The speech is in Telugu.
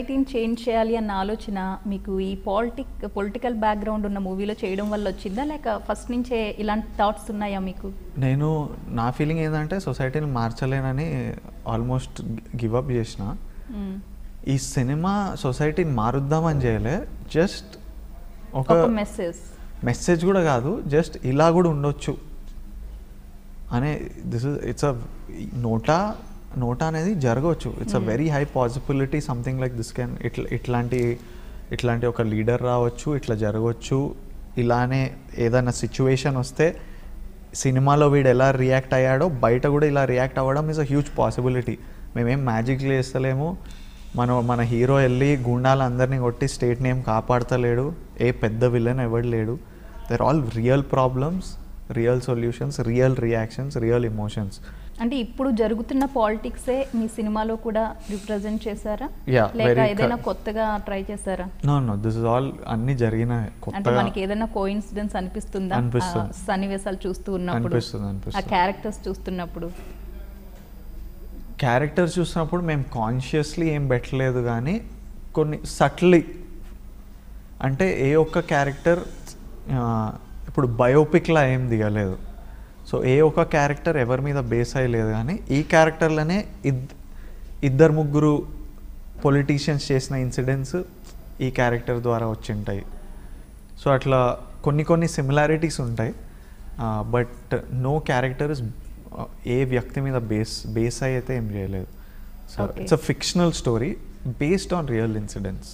సొసైటీని చేంజ్ చేయాలి అన్న ఆలోచన మీకు ఈ పొలిటికల్ బ్యాక్గ్రౌండ్ ఉన్న మూవీలో చేయడం వల్ల వచ్చిందా, లేక ఫస్ట్ నుంచే ఇలాంటి థాట్స్ ఉన్నాయా మీకు? నేను నా ఫీలింగ్ ఏంటంటే సొసైటీని మార్చలేనని ఆల్మోస్ట్ గివప్ చేసిన. ఈ సినిమా సొసైటీని మారుద్దామని చేయలే, జస్ట్ ఒక మెసేజ్ కూడా కాదు, జస్ట్ ఇలా కూడా ఉండొచ్చు అనే. ఇట్స్ అ నోటా అనేది జరగవచ్చు. It's a very high possibility something like this can ఇట్లాంటి ఒక లీడర్ రావచ్చు, ఇట్లా జరగవచ్చు. ఇలానే ఏదైనా సిచ్యువేషన్ వస్తే సినిమాలో వీడు ఎలా రియాక్ట్ అయ్యాడో బయట కూడా ఇలా రియాక్ట్ అవ్వడం ఈజ్ అ హ్యూజ్ పాసిబిలిటీ. మేమేం మ్యాజిక్లు చేస్తలేము. మన హీరో వెళ్ళి గుండాలందరినీ కొట్టి స్టేట్ నేమ్ కాపాడతలేడు, ఏ పెద్ద విలన్ ఎవడు లేడు. They're all real problems, real solutions, real reactions, real emotions. అంటే ఇప్పుడు జరుగుతున్న పాలిటిక్సే మీ సినిమాలో కూడా రిప్రజెంట్ చేశారా, లేక ఏదైనా కొత్తగా ట్రై చేశారా? నో దిస్ ఇస్ ఆల్ అన్ని జరిగిన కొత్తగా. అంటే మనకి ఏదైనా కోఇన్సిడెన్స్ అనిపిస్తుందా సన్నివేశాలు చూస్తూ ఉన్నప్పుడు, ఆ క్యారెక్టర్స్ చూస్తున్నప్పుడు? క్యారెక్టర్స్ చూసినప్పుడు మేము కాన్షియస్లీ ఏం పెట్టలేదు, కానీ కొన్ని సట్లీ, అంటే ఏ ఒక్క క్యారెక్టర్ ఇప్పుడు బయోపిక్లా ఏం దిగలేదు. సో ఏ ఒక్క క్యారెక్టర్ ఎవరి మీద బేస్ అయ్యలేదు, కానీ ఈ క్యారెక్టర్లోనే ఇద్దరు ముగ్గురు పొలిటీషియన్స్ చేసిన ఇన్సిడెంట్స్ ఈ క్యారెక్టర్ ద్వారా వచ్చింటాయి. సో అట్లా కొన్ని సిమిలారిటీస్ ఉంటాయి, బట్ నో క్యారెక్టర్ ఇస్ ఏ వ్యక్తి మీద బేస్ అయితే ఏం చేయలేదు. So it's a fictional story based on real incidents.